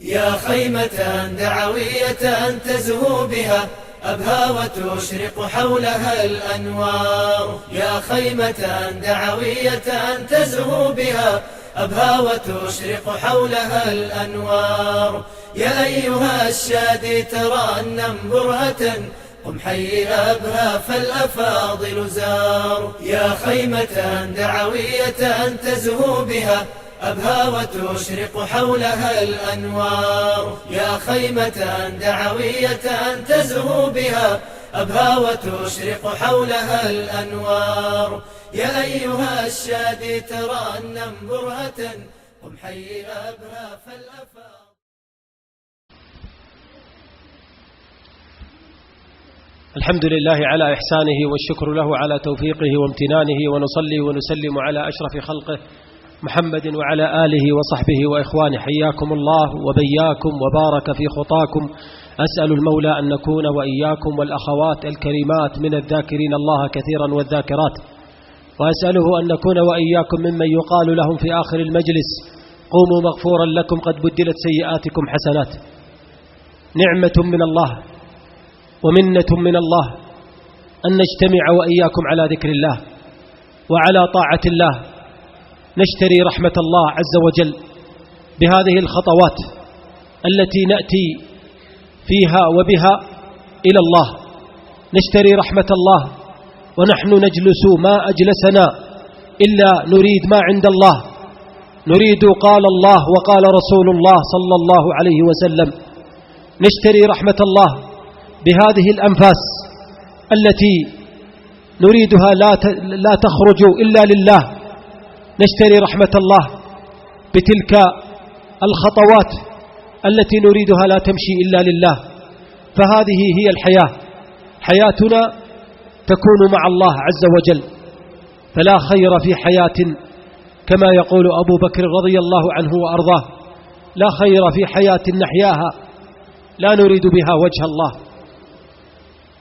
يا خيمة دعوية تزهو بها أبهى وتشرق حولها الأنوار. يا خيمة دعوية تزهو بها أبهى وتشرق حولها الأنوار. يا أيها الشادي ترنم برهة قم حي أبهى فالأفاضل زار. يا خيمة دعوية تزهو بها أبهى وتشرق حولها الأنوار. يا خيمة دعوية تزهو بها أبهى وتشرق حولها الأنوار. يا أيها الشادي ترنم برهة قم حي أبهى فالأفاضل. الحمد لله على إحسانه والشكر له على توفيقه وامتنانه، ونصلي ونسلم على أشرف خلقه محمد وعلى آله وصحبه وإخوانه. حياكم الله وبياكم وبارك في خطاكم. أسأل المولى أن نكون وإياكم والأخوات الكريمات من الذاكرين الله كثيرا والذاكرات، وأسأله أن نكون وإياكم ممن يقال لهم في آخر المجلس قوموا مغفورا لكم قد بدلت سيئاتكم حسنات. نعمة من الله ومنة من الله أن نجتمع وإياكم على ذكر الله وعلى طاعة الله، نشتري رحمة الله عز وجل بهذه الخطوات التي نأتي فيها وبها إلى الله. نشتري رحمة الله ونحن نجلس ما أجلسنا إلا نريد ما عند الله، نريد قال الله وقال رسول الله صلى الله عليه وسلم. نشتري رحمة الله بهذه الأنفاس التي نريدها لا تخرج إلا لله. نشتري رحمة الله بتلك الخطوات التي نريدها لا تمشي إلا لله. فهذه هي الحياة، حياتنا تكون مع الله عز وجل. فلا خير في حياة كما يقول أبو بكر رضي الله عنه وأرضاه: لا خير في حياة نحياها لا نريد بها وجه الله.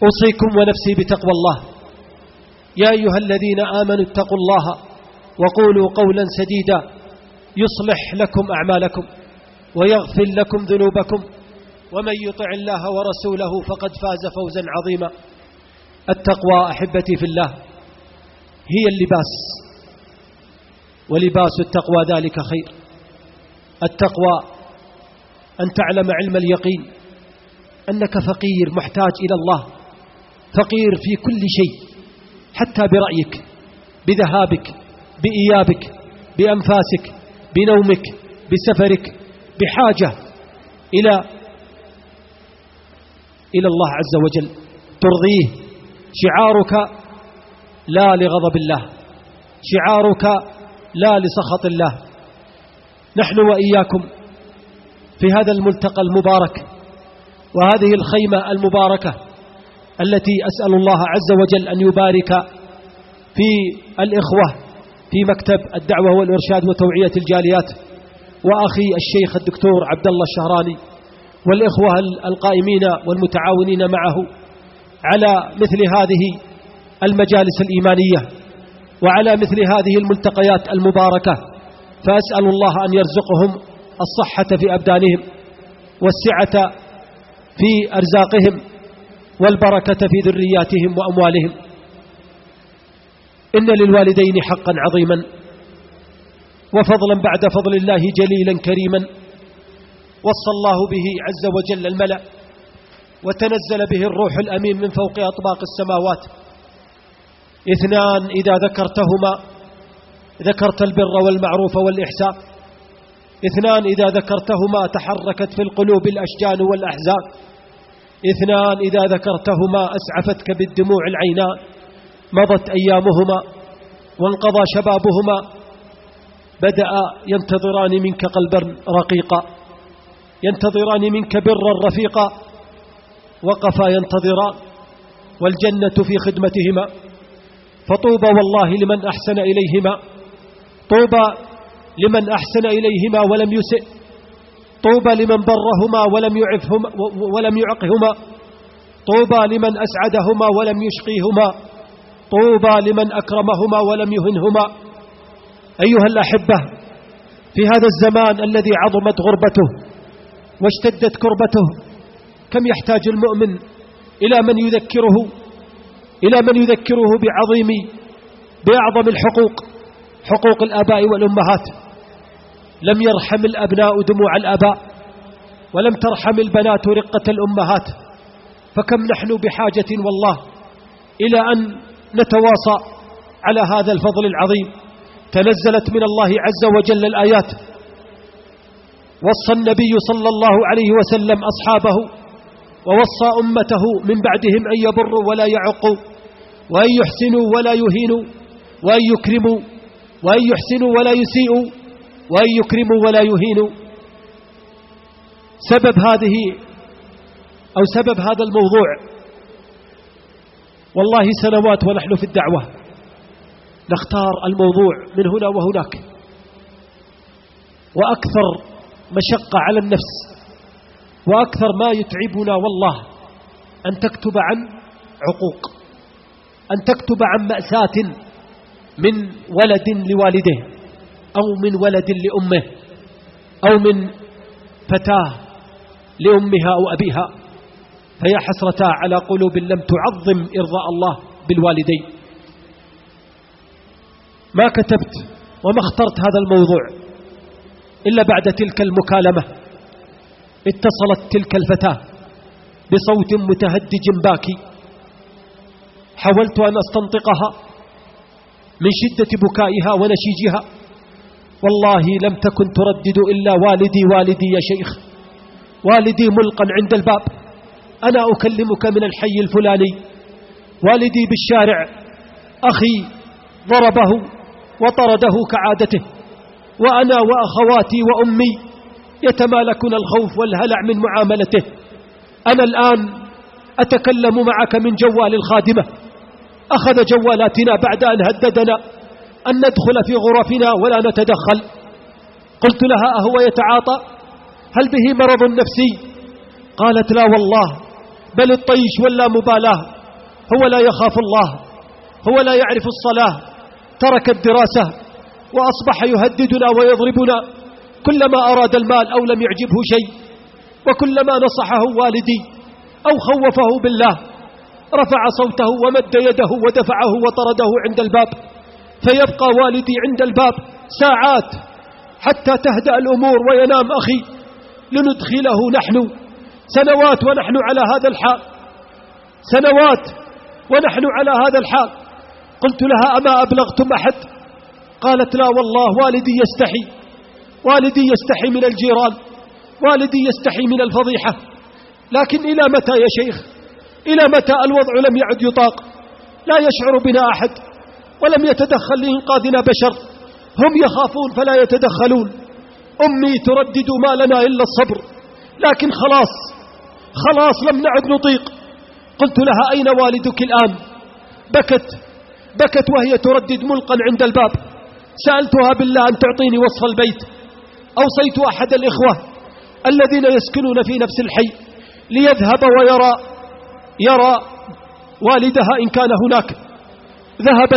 أوصيكم ونفسي بتقوى الله. يا أيها الذين آمنوا اتقوا الله وقولوا قولا سديدا يصلح لكم أعمالكم ويغفر لكم ذنوبكم ومن يطع الله ورسوله فقد فاز فوزا عظيما. التقوى أحبتي في الله هي اللباس، ولباس التقوى ذلك خير. التقوى أن تعلم علم اليقين أنك فقير محتاج إلى الله، فقير في كل شيء، حتى برأيك، بذهابك، بإيابك، بأنفاسك، بنومك، بسفرك، بحاجة إلى الله عز وجل ترضيه. شعارك لا لغضب الله، شعارك لا لسخط الله. نحن وإياكم في هذا الملتقى المبارك وهذه الخيمة المباركة التي أسأل الله عز وجل أن يبارك في الإخوة في مكتب الدعوة والإرشاد وتوعية الجاليات، وأخي الشيخ الدكتور عبد الله الشهراني، والإخوة القائمين والمتعاونين معه على مثل هذه المجالس الإيمانية وعلى مثل هذه الملتقيات المباركة. فأسأل الله أن يرزقهم الصحة في أبدانهم والسعة في أرزاقهم والبركة في ذرياتهم وأموالهم. إن للوالدين حقا عظيما وفضلا بعد فضل الله جليلا كريما، وصى الله به عز وجل الملأ وتنزل به الروح الأمين من فوق أطباق السماوات. اثنان إذا ذكرتهما ذكرت البر والمعروف والإحسان. اثنان إذا ذكرتهما تحركت في القلوب الأشجان والأحزان. اثنان إذا ذكرتهما أسعفتك بالدموع العينان. مضت أيامهما وانقضى شبابهما، بدأ ينتظران منك قلبا رقيقا، ينتظران منك برا رفيقا، وقفا ينتظران والجنة في خدمتهما. فطوبى والله لمن أحسن إليهما، طوبى لمن أحسن إليهما ولم يسئ، طوبى لمن برهما ولم يعقهما، طوبى لمن أسعدهما ولم يشقيهما، طوبى لمن أكرمهما ولم يهنهما. أيها الأحبة، في هذا الزمان الذي عظمت غربته واشتدت كربته، كم يحتاج المؤمن إلى من يذكره بأعظم الحقوق، حقوق الآباء والأمهات. لم يرحم الأبناء دموع الآباء، ولم ترحم البنات رقة الأمهات، فكم نحن بحاجة والله إلى أن نتواصى على هذا الفضل العظيم. تنزلت من الله عز وجل الآيات، وصى النبي صلى الله عليه وسلم أصحابه ووصى أمته من بعدهم أن يبروا ولا يعقوا، وأن يحسنوا ولا يهينوا، وأن يكرموا، وأن يحسنوا ولا يسيئوا، وأن يكرموا ولا يهينوا. سبب هذا الموضوع والله سنوات ونحن في الدعوة نختار الموضوع من هنا وهناك، وأكثر مشقة على النفس وأكثر ما يتعبنا والله أن تكتب عن عقوق، أن تكتب عن مأساة من ولد لوالده، أو من ولد لأمه، أو من فتاة لأمها أو أبيها. فيا حسرتا على قلوب لم تعظم إرضاء الله بالوالدين. ما كتبت وما اخترت هذا الموضوع إلا بعد تلك المكالمة. اتصلت تلك الفتاة بصوت متهدج باكي، حاولت أن أستنطقها من شدة بكائها ونشيجها، والله لم تكن تردد إلا والدي والدي يا شيخ، والدي ملقا عند الباب، أنا أكلمك من الحي الفلاني، والدي بالشارع، أخي ضربه وطرده كعادته، وأنا وأخواتي وأمي يتمالكنا الخوف والهلع من معاملته. أنا الآن أتكلم معك من جوال الخادمة، أخذ جوالاتنا بعد أن هددنا أن ندخل في غرفنا ولا نتدخل. قلت لها أهو يتعاطى؟ هل به مرض نفسي؟ قالت لا والله، بل الطيش ولا مبالاة، هو لا يخاف الله، هو لا يعرف الصلاة، ترك الدراسة وأصبح يهددنا ويضربنا كلما أراد المال أو لم يعجبه شيء، وكلما نصحه والدي أو خوفه بالله رفع صوته ومد يده ودفعه وطرده عند الباب، فيبقى والدي عند الباب ساعات حتى تهدأ الأمور وينام أخي لندخله نحن. سنوات ونحن على هذا الحال، سنوات ونحن على هذا الحال. قلت لها أما أبلغتم أحد؟ قالت لا والله، والدي يستحي، والدي يستحي من الجيران، والدي يستحي من الفضيحة. لكن إلى متى يا شيخ؟ إلى متى الوضع لم يعد يطاق؟ لا يشعر بنا أحد ولم يتدخل لإنقاذنا بشر، هم يخافون فلا يتدخلون. أمي تردد ما لنا إلا الصبر، لكن خلاص لم نعد نطيق. قلت لها أين والدك الآن؟ بكت وهي تردد ملقا عند الباب. سألتها بالله أن تعطيني وصف البيت. أوصيت أحد الإخوة الذين يسكنون في نفس الحي ليذهب ويرى والدها إن كان هناك. ذهب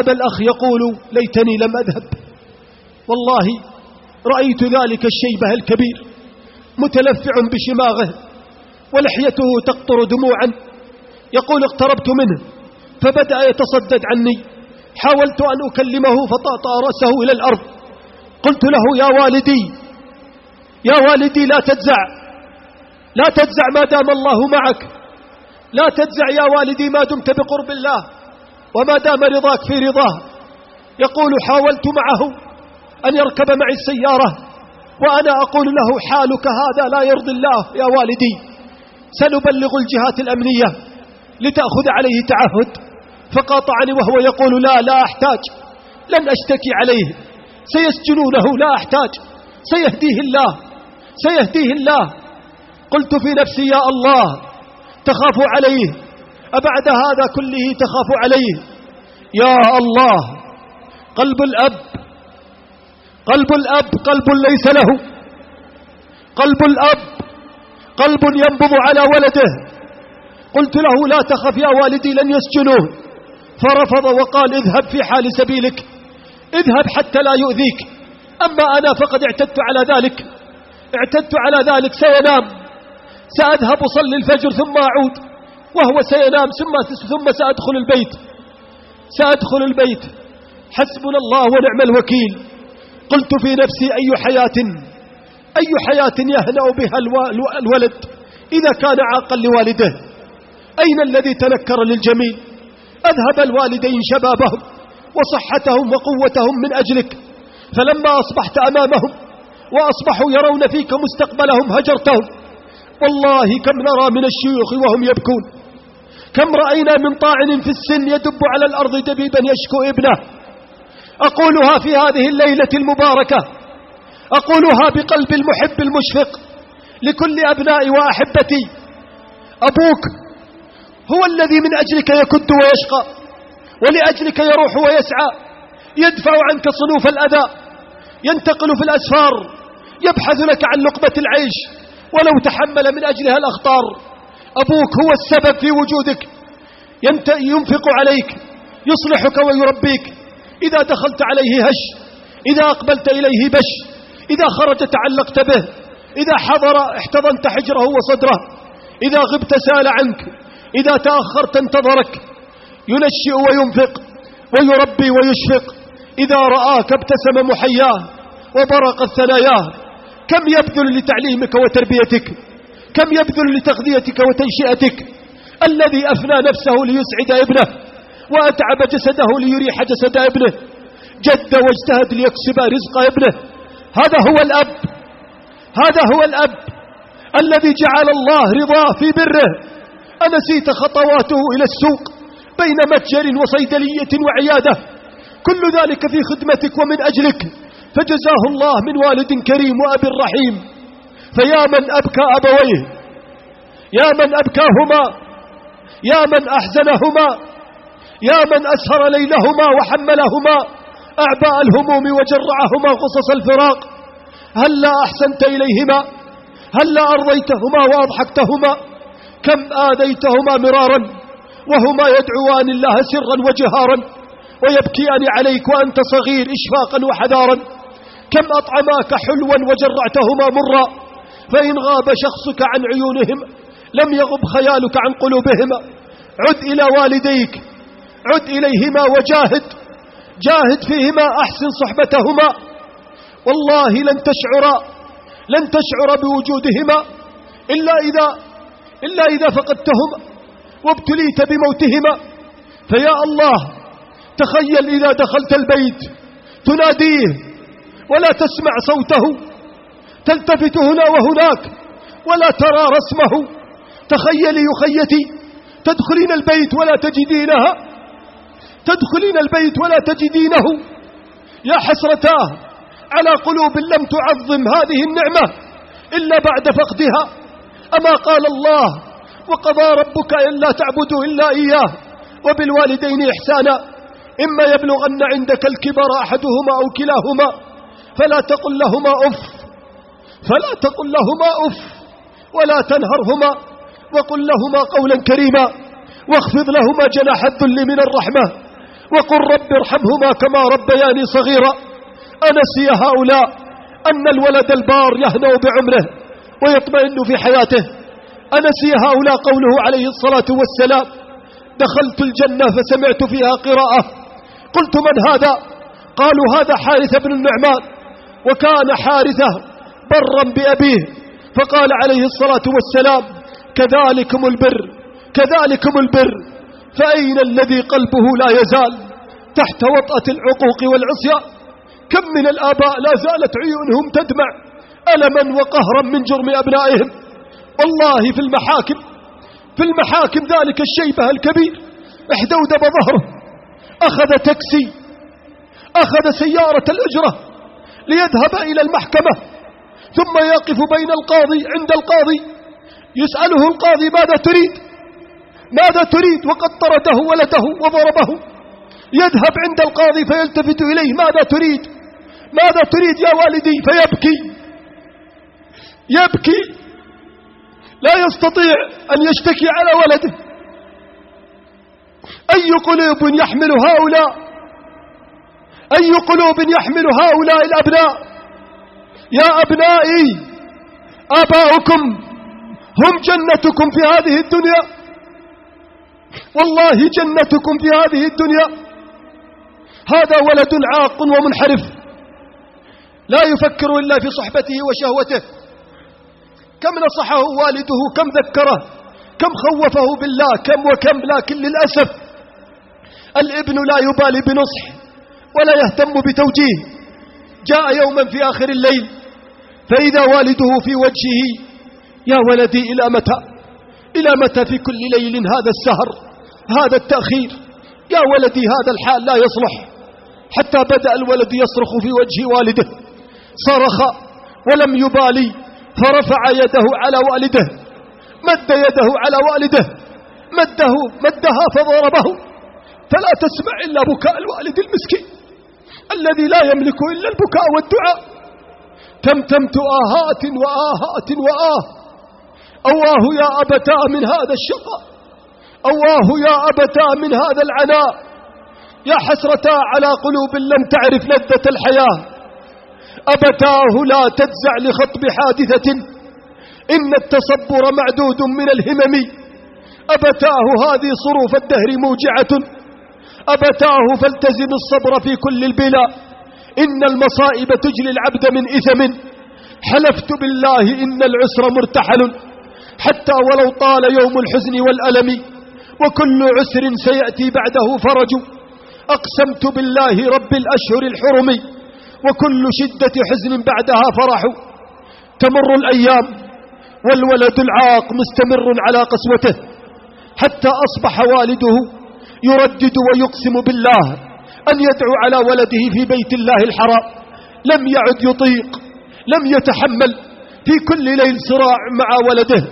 الأخ يقول ليتني لم أذهب، والله رأيت ذلك الشيبة الكبير متلفع بشماغه ولحيته تقطر دموعا، يقول اقتربت منه فبدأ يتصدد عني، حاولت أن أكلمه فطأطأ رأسه إلى الأرض. قلت له يا والدي لا تجزع ما دام الله معك، لا تجزع يا والدي ما دمت بقرب الله وما دام رضاك في رضاه. يقول حاولت معه أن يركب معي السيارة وأنا أقول له حالك هذا لا يرضي الله يا والدي، سنبلغ الجهات الأمنية لتأخذ عليه تعهد. فقاطعني وهو يقول لا أحتاج، لن أشتكي عليه، سيسجنونه، لا أحتاج، سيهديه الله. قلت في نفسي يا الله تخاف عليه، أبعد هذا كله تخاف عليه؟ يا الله، قلب الأب قلب ليس له، قلب الأب قلب ينبض على ولده. قلت له لا تخف يا والدي لن يسجنوه، فرفض وقال اذهب في حال سبيلك، اذهب حتى لا يؤذيك، أما أنا فقد اعتدت على ذلك، اعتدت على ذلك، سينام، سأذهب أصلي الفجر ثم أعود وهو سينام، ثم سأدخل البيت حسبنا الله ونعم الوكيل. قلت في نفسي أي حياة يهنأ بها الولد إذا كان عاقا لوالده؟ أين الذي تنكر للجميل؟ أذهب الوالدين شبابهم وصحتهم وقوتهم من أجلك، فلما أصبحت أمامهم وأصبحوا يرون فيك مستقبلهم هجرتهم. والله كم نرى من الشيوخ وهم يبكون، كم رأينا من طاعن في السن يدب على الأرض دبيبا يشكو ابنه. أقولها في هذه الليلة المباركة، أقولها بقلب المحب المشفق لكل أبنائي وأحبتي. أبوك هو الذي من أجلك يكد ويشقى، ولأجلك يروح ويسعى، يدفع عنك صنوف الأذى، ينتقل في الأسفار، يبحث لك عن لقمة العيش ولو تحمل من أجلها الأخطار. أبوك هو السبب في وجودك، ينفق عليك، يصلحك ويربيك. إذا دخلت عليه هش، إذا أقبلت إليه بش، إذا خرج تعلقت به، إذا حضر احتضنت حجره وصدره، إذا غبت سأل عنك، إذا تأخرت انتظرك. ينشئ وينفق ويربي ويشفق، إذا رآك ابتسم محياه وبرقت ثناياه. كم يبذل لتعليمك وتربيتك، كم يبذل لتغذيتك وتنشئتك. الذي أفنى نفسه ليسعد ابنه وأتعب جسده ليريح جسد ابنه، جد واجتهد ليكسب رزق ابنه. هذا هو الأب الذي جعل الله رضاه في بره. أنسيت خطواته إلى السوق بين متجر وصيدلية وعيادة، كل ذلك في خدمتك ومن أجلك، فجزاه الله من والد كريم وأب رحيم. فيا من أبكى أبويه، يا من أبكاهما، يا من أحزنهما، يا من أسهر ليلهما وحملهما أعباء الهموم وجرعهما غصص الفراق، هلا أحسنت إليهما؟ هلا أرضيتهما وأضحكتهما؟ كم آذيتهما مرارا وهما يدعوان الله سرا وجهارا ويبكيان عليك وأنت صغير إشفاقا وحذارا. كم أطعماك حلوا وجرعتهما مرا، فإن غاب شخصك عن عيونهم لم يغب خيالك عن قلوبهما. عد إلى والديك، عد إليهما جاهد فيهما، أحسن صحبتهما. والله لن تشعر بوجودهما إلا إذا فقدتهما وابتليت بموتهما. فيا الله، تخيل إذا دخلت البيت تناديه ولا تسمع صوته، تلتفت هنا وهناك ولا ترى رسمه. تخيلي يخيتي تدخلين البيت ولا تجدينه. يا حسرتاه على قلوب لم تعظم هذه النعمة إلا بعد فقدها. أما قال الله: وقضى ربك ألا تعبدوا إلا إياه وبالوالدين إحسانا، إما يبلغن عندك الكبر أحدهما أو كلاهما فلا تقل لهما أف ولا تنهرهما، وقل لهما قولا كريما، واخفض لهما جناح الذل من الرحمة، وقل رب ارحمهما كما ربياني صغيرا. أنسي هؤلاء أن الولد البار يهنأ بعمره ويطمئن في حياته. أنسي هؤلاء قوله عليه الصلاة والسلام: دخلت الجنة فسمعت فيها قراءة، قلت من هذا؟ قالوا هذا حارثة بن النعمان، وكان حارثة برا بأبيه. فقال عليه الصلاة والسلام: كذلكم البر. فأين الذي قلبه لا يزال تحت وطأة العقوق والعصيان؟ كم من الآباء لا زالت عيونهم تدمع ألما وقهرا من جرم أبنائهم. والله في المحاكم ذلك الشيبة الكبير احدودب ظهره، أخذ تاكسي، أخذ سيارة الأجرة ليذهب إلى المحكمة، ثم يقف بين القاضي عند القاضي، يسأله القاضي: ماذا تريد؟ وقد طرده ولده وضربه. يذهب عند القاضي فيلتفت إليه: ماذا تريد يا والدي؟ يبكي لا يستطيع أن يشتكي على ولده. أي قلوب يحمل هؤلاء الأبناء؟ يا أبنائي، آباؤكم هم جنتكم في هذه الدنيا، والله جنتكم في هذه الدنيا. هذا ولد عاق ومنحرف لا يفكر إلا في صحبته وشهوته. كم نصحه والده، كم ذكره، كم خوفه بالله، كم وكم، لكن للأسف الابن لا يبالي بنصح ولا يهتم بتوجيه. جاء يوما في آخر الليل فإذا والده في وجهه: يا ولدي إلى متى؟ إلى متى في كل ليل هذا السهر، هذا التأخير؟ يا ولدي هذا الحال لا يصلح. حتى بدأ الولد يصرخ في وجه والده، صرخ ولم يبالي، فرفع يده على والده، مد يده على والده، مدها فضربه، فلا تسمع إلا بكاء الوالد المسكين الذي لا يملك إلا البكاء والدعاء. تمتمت آهات وآهات وآه. أواه يا أبتاه من هذا الشقاء، أواه يا أبتاه من هذا العناء، يا حسرتا على قلوب لم تعرف لذة الحياة. أبتاه لا تجزع لخطب حادثة، إن التصبر معدود من الهمم. أبتاه هذه صروف الدهر موجعة، أبتاه فالتزم الصبر في كل البلاء، إن المصائب تجلي العبد من إثم. حلفت بالله إن العسر مرتحل، حتى ولو طال يوم الحزن والألم، وكل عسر سيأتي بعده فرج. أقسمت بالله رب الأشهر الحرم، وكل شدة حزن بعدها فرح. تمر الأيام والولد العاق مستمر على قسوته، حتى أصبح والده يردد ويقسم بالله أن يدعو على ولده في بيت الله الحرام. لم يعد يطيق، لم يتحمل، في كل ليل صراع مع ولده،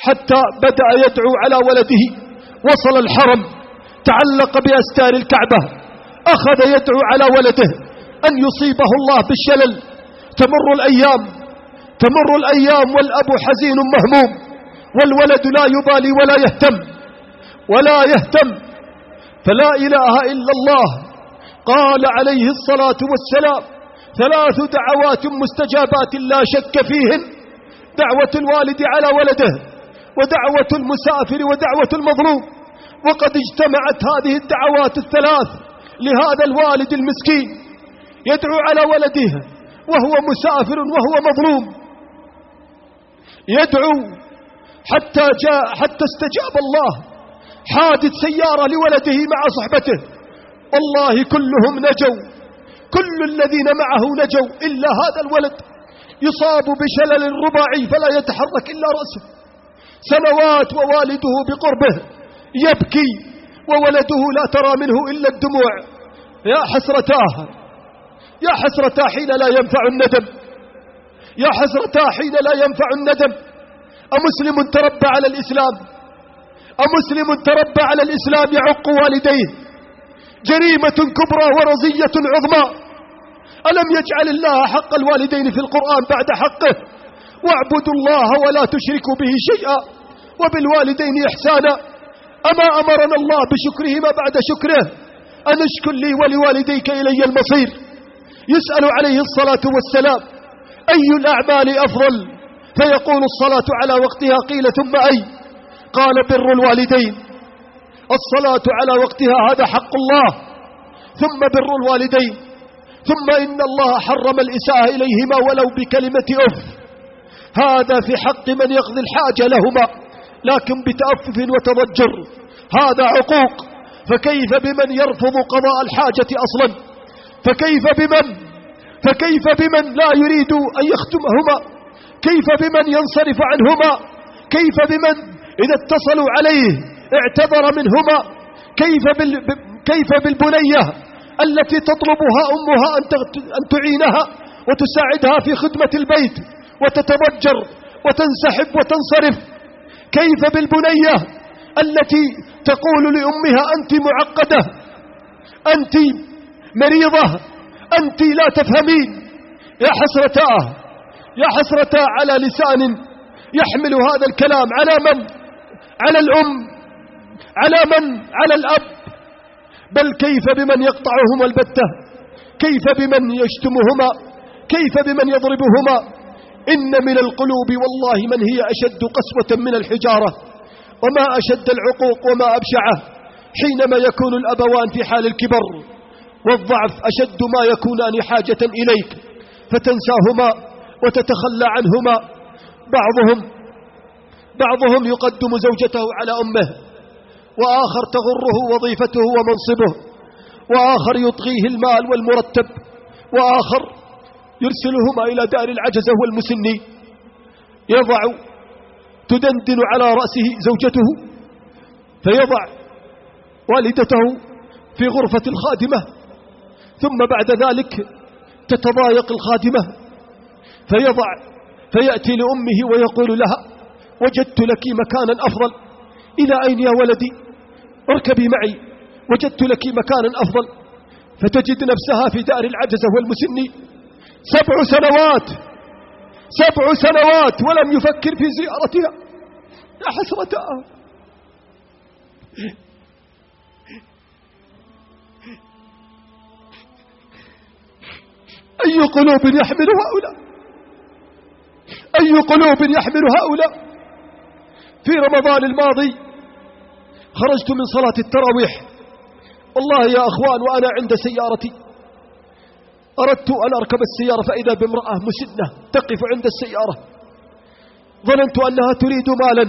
حتى بدأ يدعو على ولده. وصل الحرم، تعلق بأستار الكعبة، أخذ يدعو على ولده أن يصيبه الله بالشلل. تمر الأيام والأب حزين مهموم، والولد لا يبالي ولا يهتم. فلا إله إلا الله قال عليه الصلاة والسلام: 3 دعوات مستجابات لا شك فيهن: دعوة الوالد على ولده، ودعوة المسافر، ودعوة المظلوم. وقد اجتمعت هذه الدعوات ال3 لهذا الوالد المسكين، يدعو على ولده وهو مسافر وهو مظلوم، يدعو حتى استجاب الله. حادث سيارة لولده مع صحبته، والله كلهم نجوا، كل الذين معه نجوا إلا هذا الولد، يصاب بشلل رباعي فلا يتحرك إلا رأسه. سنوات ووالده بقربه يبكي، وولده لا ترى منه إلا الدموع. يا حسرتاه حين لا ينفع الندم، يا حسرتاه حين لا ينفع الندم. أمسلم تربى على الإسلام، أمسلم تربى على الإسلام يعق والديه، جريمة كبرى ورزية عظمى. ألم يجعل الله حق الوالدين في القرآن بعد حقه: واعبدوا الله ولا تشركوا به شيئا وبالوالدين إحسانا. أما أمرنا الله بشكرهما بعد شكره: أن اشكر لي ولوالديك إلي المصير. يسأل عليه الصلاة والسلام: أي الأعمال أفضل؟ فيقول: الصلاة على وقتها. قيل: ثم أي؟ قال: بر الوالدين. الصلاة على وقتها هذا حق الله، ثم بر الوالدين، ثم إن الله حرم الإساءة إليهما ولو بكلمة أف. هذا في حق من يقضي الحاجة لهما، لكن بتأفف وتضجر، هذا عقوق. فكيف بمن يرفض قضاء الحاجة أصلا؟ فكيف بمن لا يريد أن يختمهما؟ كيف بمن ينصرف عنهما؟ كيف بمن إذا اتصلوا عليه اعتذر منهما؟ كيف بالبنية التي تطلبها أمها أن تعينها وتساعدها في خدمة البيت وتتضجر وتنسحب وتنصرف؟ كيف بالبنية التي تقول لأمها: أنت معقدة، أنت مريضة، أنت لا تفهمين؟ يا حسرتاه على لسان يحمل هذا الكلام. على من؟ على الأم، على من؟ على الأب. بل كيف بمن يقطعهما البتة؟ كيف بمن يشتمهما؟ كيف بمن يضربهما؟ إن من القلوب والله من هي أشد قسوة من الحجارة، وما أشد العقوق وما أبشعه حينما يكون الأبوان في حال الكبر والضعف أشد ما يكونان حاجة إليك فتنساهما وتتخلى عنهما. بعضهم يقدم زوجته على أمه، وآخر تغره وظيفته ومنصبه، وآخر يطغيه المال والمرتب، وآخر يرسلهما إلى دار العجزة والمسنين. تدندن على رأسه زوجته فيضع والدته في غرفة الخادمة، ثم بعد ذلك تتضايق الخادمة فيأتي لأمه ويقول لها: وجدت لك مكانا أفضل. إلى أين يا ولدي؟ اركبي معي، وجدت لك مكانا أفضل. فتجد نفسها في دار العجزة والمسنين 7 سنوات ولم يفكر في زيارتها. يا حسرتها. أي قلوب يحمل هؤلاء. في رمضان الماضي خرجت من صلاة التراويح، والله يا أخوان وأنا عند سيارتي أردت أن أركب السيارة فإذا بامرأة مسنة تقف عند السيارة، ظننت أنها تريد مالا،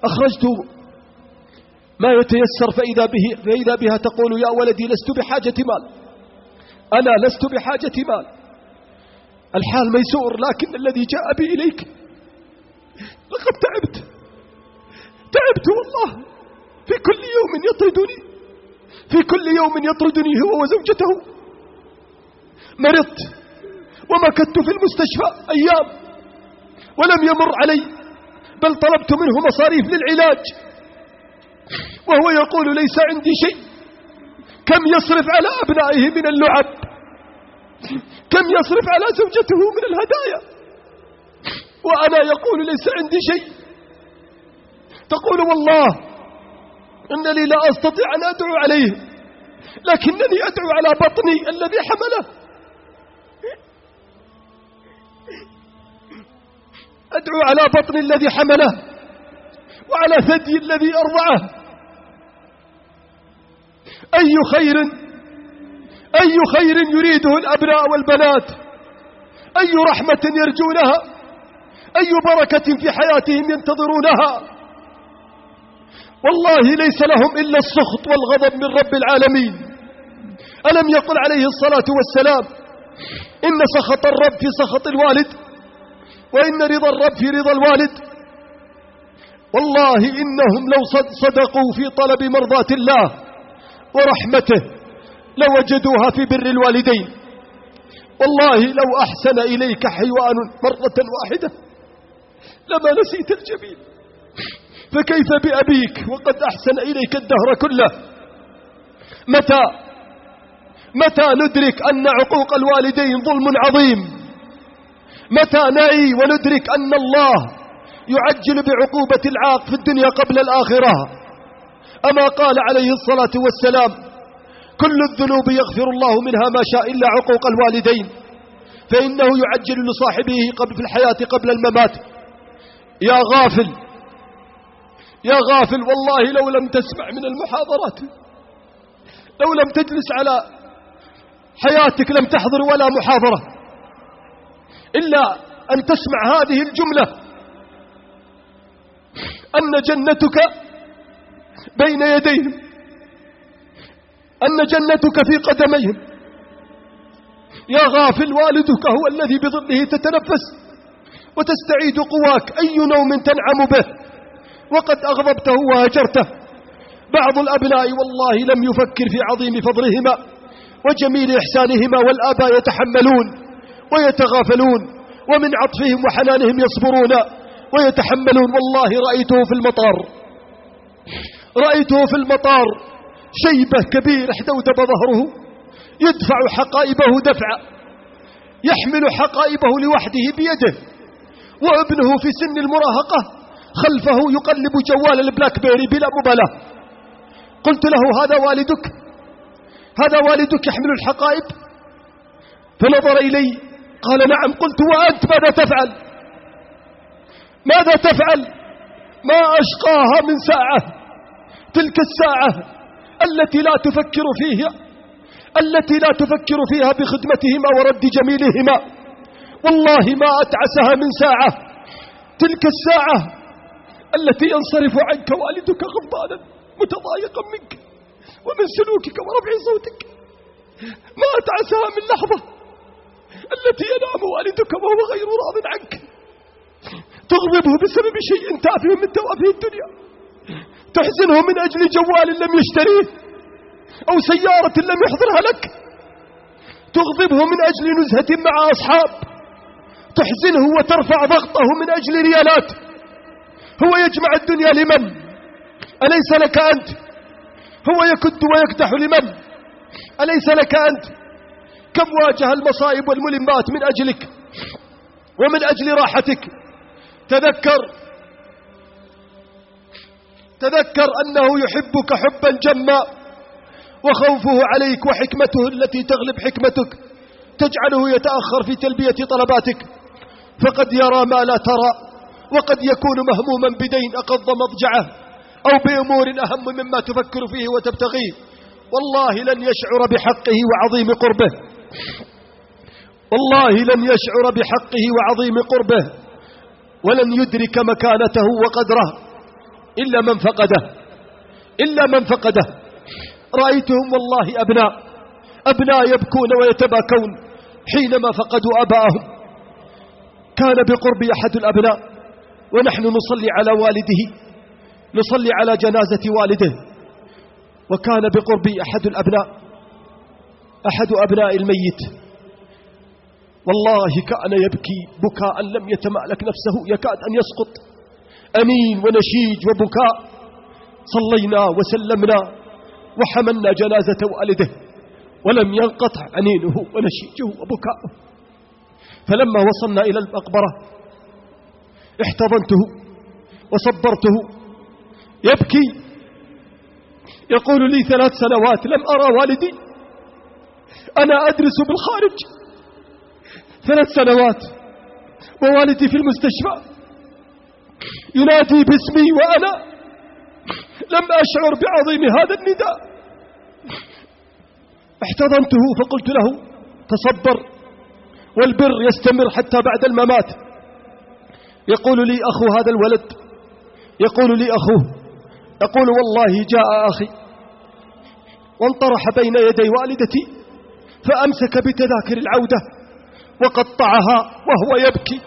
أخرجت ما يتيسر فإذا بها تقول: يا ولدي لست بحاجة مال، أنا لست بحاجة مال، الحال ميسور، لكن الذي جاء بي إليك لقد تعبت والله. في كل يوم يطردني هو وزوجته. مرضت ومكثت في المستشفى أيام ولم يمر علي، بل طلبت منه مصاريف للعلاج وهو يقول: ليس عندي شيء. كم يصرف على أبنائه من اللعب، كم يصرف على زوجته من الهدايا، وأنا يقول: ليس عندي شيء. تقول: والله إنني لا أستطيع أن أدعو عليه، لكنني أدعو على بطني الذي حمله، أدعو على بطني الذي حمله وعلى ثدي الذي أرضعه. أي خير يريده الأبناء والبنات، أي رحمة يرجونها، أي بركة في حياتهم ينتظرونها. والله ليس لهم إلا السخط والغضب من رب العالمين. ألم يقل عليه الصلاة والسلام: إن سخط الرب في سخط الوالد، وإن رضا الرب في رضا الوالد. والله إنهم لو صدقوا في طلب مرضاة الله ورحمته لوجدوها في بر الوالدين. والله لو أحسن إليك حيوان مرة واحدة لما نسيت الجميل، فكيف بأبيك وقد أحسن إليك الدهر كله. متى ندرك أن عقوق الوالدين ظلم عظيم؟ متى نعي وندرك أن الله يعجل بعقوبة العاق في الدنيا قبل الآخرة؟ أما قال عليه الصلاة والسلام: كل الذنوب يغفر الله منها ما شاء إلا عقوق الوالدين، فإنه يعجل لصاحبه في الحياة قبل الممات. يا غافل والله لو لم تسمع من المحاضرات، لو لم تجلس على حياتك لم تحضر ولا محاضرة إلا أن تسمع هذه الجملة: أن جنتك بين يديهم، أن جنتك في قدميهم. يا غافل والدك هو الذي بظله تتنفس وتستعيد قواك. أي نوم تنعم به وقد أغضبته وهجرته؟ بعض الأبناء والله لم يفكر في عظيم فضلهما وجميل إحسانهما، والآباء يتحملون ويتغافلون، ومن عطفهم وحنانهم يصبرون ويتحملون. والله رأيته في المطار شيبة كبير احدودب ظهره، يدفع حقائبه دفعا، يحمل حقائبه لوحده بيده، وابنه في سن المراهقة خلفه يقلب جوال البلاك بيري بلا مبالاة. قلت له: هذا والدك يحمل الحقائب؟ فنظر إلي قال نعم. قلت وأنت ماذا تفعل؟ ماذا تفعل؟ ما أشقاها من ساعة، تلك الساعة التي لا تفكر فيها بخدمتهما ورد جميلهما، والله ما أتعسها من ساعة. تلك الساعة التي ينصرف عنك والدك غضبانا متضايقا منك ومن سلوكك ورفع صوتك، ما أتعسها من لحظة التي ينام والدك وهو غير راض عنك، تغضبه بسبب شيء تافه من توافه الدنيا، تحزنه من أجل جوال لم يشتريه أو سيارة لم يحضرها لك، تغضبه من أجل نزهة مع أصحاب، تحزنه وترفع ضغطه من أجل ريالات. هو يجمع الدنيا لمن؟ أليس لك أنت؟ هو يكد ويكدح لمن؟ أليس لك أنت؟ كم واجه المصائب والملمات من أجلك ومن أجل راحتك. تذكر أنه يحبك حبا جما، وخوفه عليك وحكمته التي تغلب حكمتك تجعله يتأخر في تلبية طلباتك، فقد يرى ما لا ترى، وقد يكون مهموما بدين أقض مضجعه أو بأمور أهم مما تفكر فيه وتبتغيه. والله لن يشعر بحقه وعظيم قربه، والله لن يشعر بحقه وعظيم قربه، ولن يدرك مكانته وقدره إلا من فقده. رأيتهم والله أبناء يبكون ويتباكون حينما فقدوا أباءهم. كان بقربي أحد الأبناء ونحن نصلي على والده، نصلي على جنازة والده، وكان بقربي أحد أبناء الميت، والله كان يبكي بكاء لم يتمالك نفسه، يكاد أن يسقط، أنين ونشيج وبكاء. صلينا وسلمنا وحملنا جنازة والده ولم ينقطع أنينه ونشيجه وبكاءه. فلما وصلنا إلى المقبرة احتضنته وصبرته يبكي، يقول لي 3 سنوات لم أرى والدي، أنا أدرس بالخارج 3 سنوات ووالدي في المستشفى ينادي باسمي وأنا لم أشعر بعظيم هذا النداء. احتضنته فقلت له تصبر والبر يستمر حتى بعد الممات. يقول لي أخو هذا الولد، يقول لي أخوه، يقول والله جاء أخي وانطرح بين يدي والدتي فأمسك بتذاكر العودة وقطعها وهو يبكي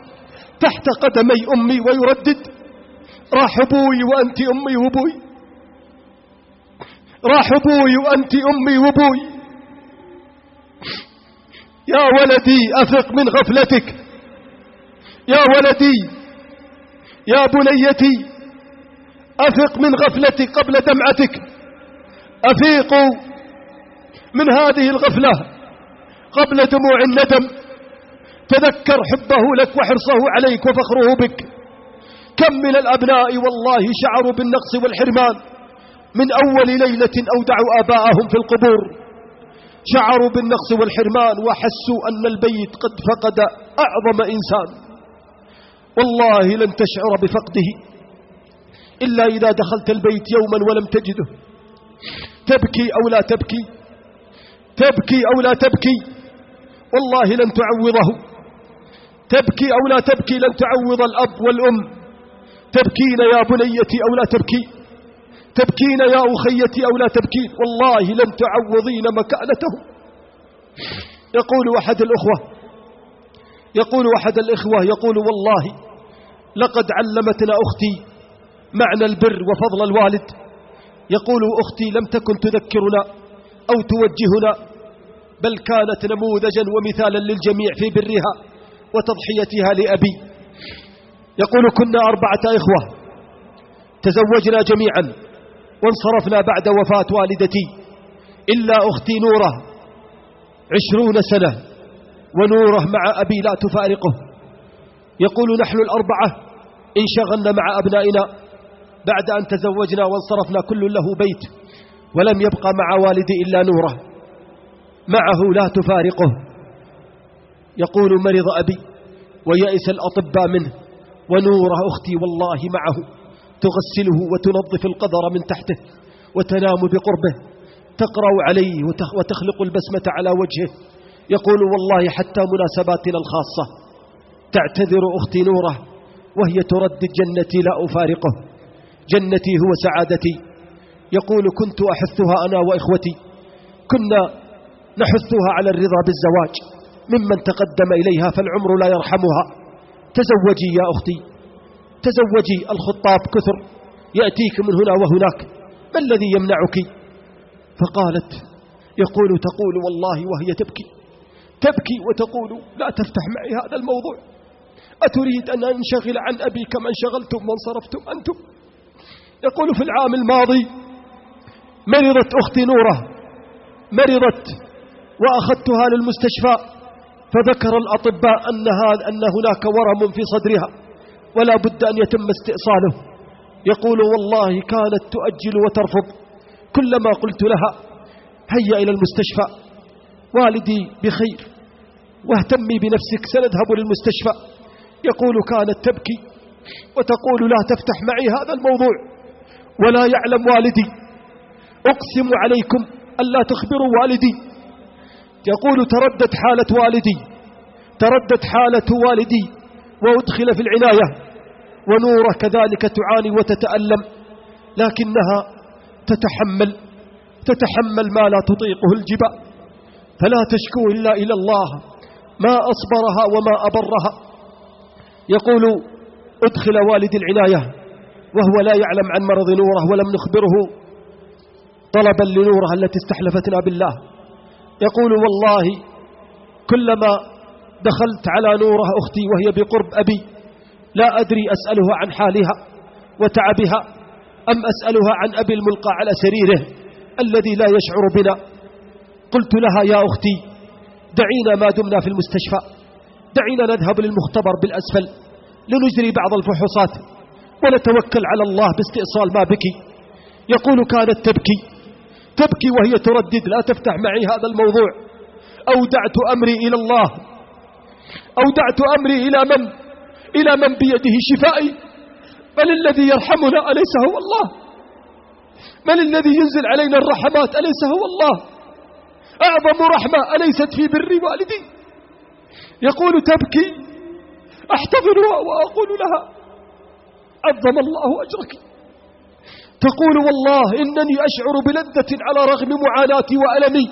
تحت قدمي أمي ويردد راح أبوي وأنت أمي وأبوي، راح أبوي وأنت أمي وأبوي. يا ولدي أفق من غفلتك، يا ولدي يا بنيتي أفق من غفلتك قبل دمعتك، أفيقوا من هذه الغفلة قبل دموع الندم. تذكر حبه لك وحرصه عليك وفخره بك. كم من الأبناء والله شعروا بالنقص والحرمان من أول ليلة أودعوا آباءهم في القبور، شعروا بالنقص والحرمان وحسوا أن البيت قد فقد أعظم إنسان. والله لن تشعر بفقده إلا إذا دخلت البيت يوما ولم تجده، تبكي أو لا تبكي، تبكي أو لا تبكي، والله لن تعوضه، تبكي أو لا تبكي لن تعوض الأب والأم. تبكين يا بنيتي أو لا تبكي، تبكين يا أخيتي أو لا تبكين، والله لن تعوضين مكانته. يقول أحد الإخوة يقول والله لقد علمتنا أختي معنى البر وفضل الوالد. يقول أختي لم تكن تذكرنا أو توجهنا، بل كانت نموذجا ومثالا للجميع في برها وتضحيتها لأبي. يقول كنا 4 إخوة تزوجنا جميعا وانصرفنا بعد وفاة والدتي إلا أختي نورة 20 سنة ونورة مع أبي لا تفارقه. يقول نحن 4 انشغلنا مع أبنائنا بعد أن تزوجنا وانصرفنا كل له بيت، ولم يبقى مع والدي إلا نورة معه لا تفارقه. يقول مرض أبي ويأس الأطباء منه، ونوره أختي والله معه تغسله وتنظف القذر من تحته وتنام بقربه، تقرأ عليه وتخلق البسمة على وجهه. يقول والله حتى مناسباتنا الخاصة تعتذر أختي نوره وهي تردد جنتي لا أفارقه، جنتي هو سعادتي. يقول كنت أحثها أنا وإخوتي، كنا نحثها على الرضا بالزواج ممن تقدم إليها فالعمر لا يرحمها. تزوجي يا أختي، تزوجي، الخطاب كثر يأتيك من هنا وهناك، ما الذي يمنعك؟ فقالت تقول والله وهي تبكي وتقول لا تفتح معي هذا الموضوع، أتريد أن أنشغل عن أبي كما انشغلتم وانصرفتم أنتم؟ يقول في العام الماضي مرضت أختي نورة، مرضت وأخذتها للمستشفى، فذكر الأطباء أن هناك ورم في صدرها ولا بد أن يتم استئصاله. يقول والله كانت تؤجل وترفض، كلما قلت لها هيا إلى المستشفى، والدي بخير واهتمي بنفسك سنذهب للمستشفى. يقول كانت تبكي وتقول لا تفتح معي هذا الموضوع ولا يعلم والدي، أقسم عليكم ألا تخبروا والدي. يقول تردد حالة والدي وأدخل في العناية، ونورة كذلك تعاني وتتألم، لكنها تتحمل ما لا تطيقه الجبال، فلا تشكو إلا إلى الله ما أصبرها وما أبرها. يقول أدخل والدي العناية وهو لا يعلم عن مرض نوره ولم نخبره طلبا لنوره التي استحلفتنا بالله. يقول والله كلما دخلت على نوره أختي وهي بقرب أبي لا أدري أسألها عن حالها وتعبها أم أسألها عن أبي الملقى على سريره الذي لا يشعر بنا. قلت لها يا أختي دعينا ما دمنا في المستشفى، دعينا نذهب للمختبر بالأسفل لنجري بعض الفحوصات ونتوكل على الله باستئصال ما بك. يقول كانت تبكي وهي تردد لا تفتح معي هذا الموضوع. أودعت أمري إلى الله، أودعت أمري إلى من بيده شفائي. من الذي يرحمنا أليس هو الله؟ من الذي ينزل علينا الرحمات أليس هو الله؟ أعظم رحمة أليست في بر والدي؟ يقول تبكي، أحتضنها وأقول لها عظم الله أجرك. تقول والله إنني أشعر بلذة على رغم معاناتي وألمي،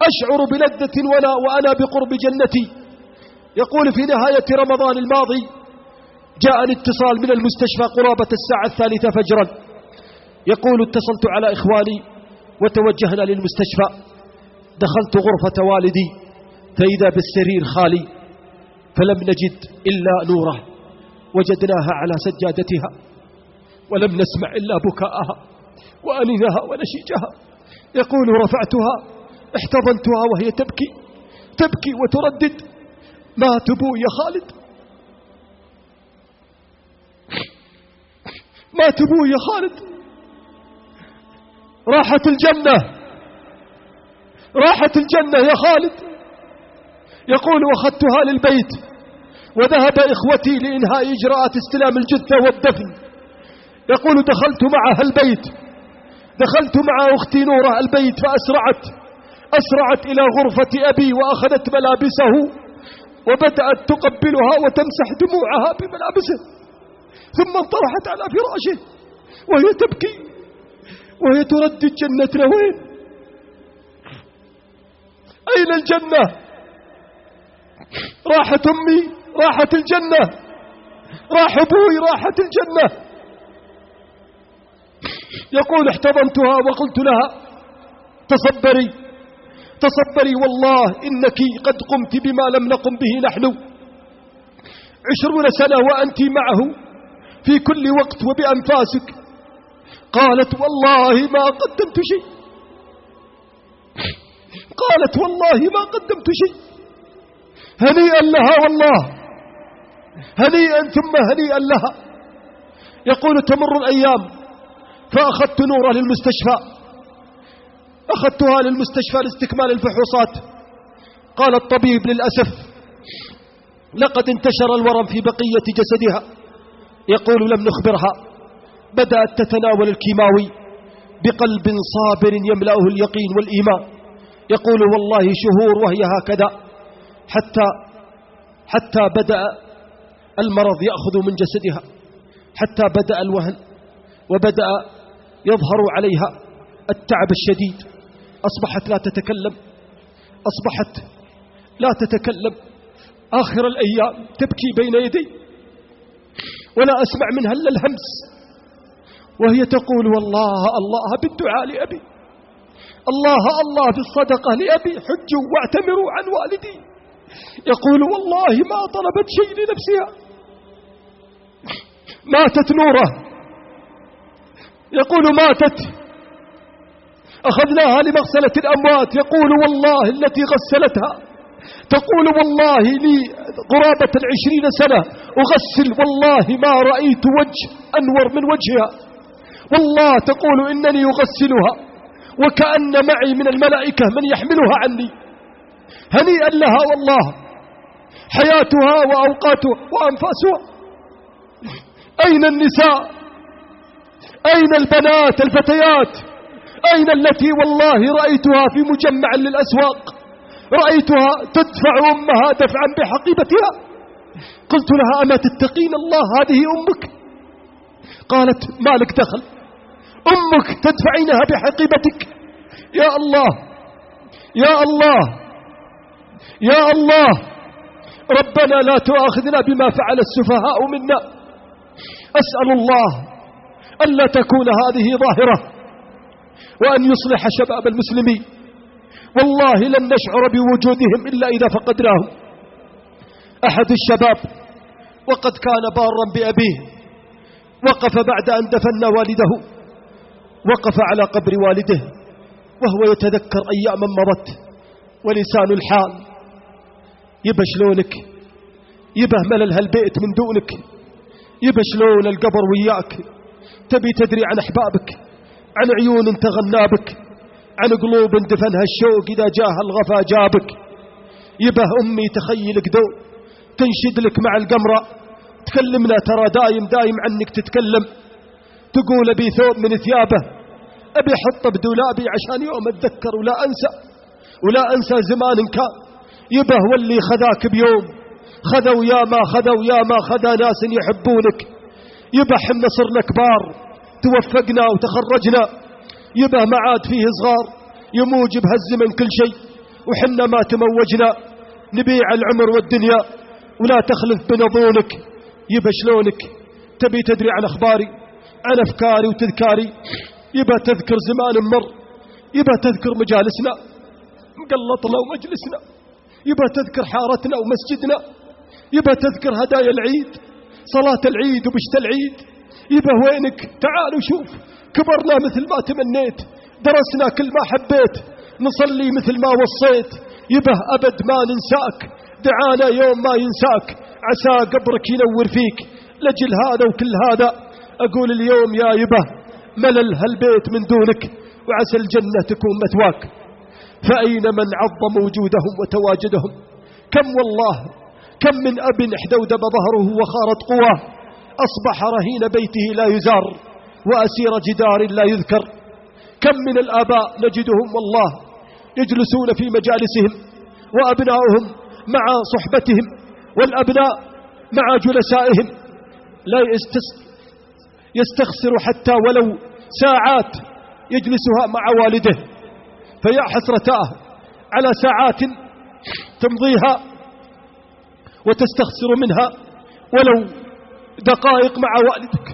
أشعر بلذة وأنا بقرب جنتي. يقول في نهاية رمضان الماضي جاءني اتصال من المستشفى قرابة الساعة 3 فجرا. يقول اتصلت على إخواني وتوجهنا للمستشفى، دخلت غرفة والدي فإذا بالسرير خالي، فلم نجد إلا نوره، وجدناها على سجادتها ولم نسمع إلا بكاءها وأنينها ونشيجها. يقول رفعتها احتضنتها وهي تبكي وتردد مات أبوي يا خالد، مات أبوي يا خالد، راحت الجنة يا خالد. يقول وأخذتها للبيت وذهب إخوتي لإنهاء إجراءات استلام الجثة والدفن. يقول دخلت معها البيت، دخلت مع أختي نورة البيت فأسرعت إلى غرفة أبي وأخذت ملابسه وبدأت تقبلها وتمسح دموعها بملابسه، ثم انطرحت على فراشه وهي تبكي وهي تردد جنتنا وين؟ أين الجنة؟ راحت أمي، راحت الجنة، راح أبوي، راحت الجنة. يقول احتضنتها وقلت لها تصبري والله إنك قد قمت بما لم نقم به نحن، 20 سنة وأنت معه في كل وقت وبأنفاسك. قالت والله ما قدمت شيء، قالت والله ما قدمت شيء. هنيئا لها والله، هنيئا ثم هنيئا لها. يقول تمر الأيام فأخذت نورة للمستشفى، أخذتها للمستشفى لاستكمال الفحوصات. قال الطبيب للأسف لقد انتشر الورم في بقية جسدها. يقول لم نخبرها، بدأت تتناول الكيماوي بقلب صابر يملأه اليقين والإيمان. يقول والله شهور وهي هكذا حتى بدأ المرض يأخذ من جسدها، حتى بدأ الوهن، وبدأ يظهر عليها التعب الشديد. أصبحت لا تتكلم. آخر الأيام تبكي بين يدي ولا أسمع منها إلا الهمس، وهي تقول والله الله بالدعاء لأبي، الله بالصدقة لأبي، حجوا واعتمروا عن والدي. يقول والله ما طلبت شيء لنفسها. ماتت نوره، يقول ماتت، أخذناها لمغسلة الأموات. يقول والله التي غسلتها تقول والله لي قرابة 20 سنة أغسل، والله ما رأيت وجه أنور من وجهها. والله تقول إنني أغسلها وكأن معي من الملائكة من يحملها عني. هنيئا لها والله، حياتها وأوقاتها وأنفاسها. أين النساء؟ أين البنات الفتيات؟ أين التي والله رأيتها في مجمع للأسواق، رأيتها تدفع أمها دفعا بحقيبتها. قلت لها أما تتقين الله، هذه أمك؟ قالت ما لك دخل، أمك تدفعينها بحقيبتك. يا الله يا الله يا الله، ربنا لا تؤاخذنا بما فعل السفهاء منا. أسأل الله ألا تكون هذه ظاهرة، وأن يصلح شباب المسلمين. والله لن نشعر بوجودهم إلا إذا فقدناهم. أحد الشباب وقد كان بارا بأبيه وقف بعد أن دفن والده، وقف على قبر والده وهو يتذكر أياما مضت، ولسان الحال يبى شلونك، يبى ملل هالبيت من دونك، يبى شلون القبر وياك. تبي تدري عن أحبابك، عن عيون تغنى بك، عن قلوب دفنها الشوق إذا جاه الغفا جابك. يبه أمي تخيلك دول تنشد لك مع القمرة، تكلمنا ترى دايم عنك تتكلم، تقول أبي ثوب من ثيابه أبي حطه بدولابي عشان يوم أتذكر ولا أنسى زمان كان. يبه واللي خذاك بيوم خذوا يا ما خذا ناس يحبونك. يبه حنا صرنا كبار توفقنا وتخرجنا، يبه ما عاد فيه صغار يموج بهالزمن كل شيء، وحنا ما تموجنا نبيع العمر والدنيا ولا تخلف بنظونك. يبه شلونك تبي تدري عن أخباري، عن أفكاري وتذكاري. يبه تذكر زمان مر، يبه تذكر مجالسنا مقلطنا ومجلسنا، يبه تذكر حارتنا ومسجدنا، يبه تذكر هدايا العيد، صلاة العيد وبشت العيد. يبه وينك؟ تعالوا شوف، كبرنا مثل ما تمنيت، درسنا كل ما حبيت، نصلي مثل ما وصيت. يبه أبد ما ننساك، دعانا يوم ما ينساك، عسى قبرك ينور فيك. لجل هذا وكل هذا أقول اليوم يا يبه ملل هالبيت من دونك، وعسى الجنة تكون مثواك. فأين من عظم وجودهم وتواجدهم؟ كم من أب احدودب ظهره وخارت قواه، أصبح رهين بيته لا يزار وأسير جدار لا يذكر. كم من الآباء نجدهم والله يجلسون في مجالسهم وأبناؤهم مع صحبتهم، والأبناء مع جلسائهم، لا يستخسر حتى ولو ساعات يجلسها مع والده. فيا حسرتاه على ساعات تمضيها وتستخسر منها ولو دقائق مع والدك.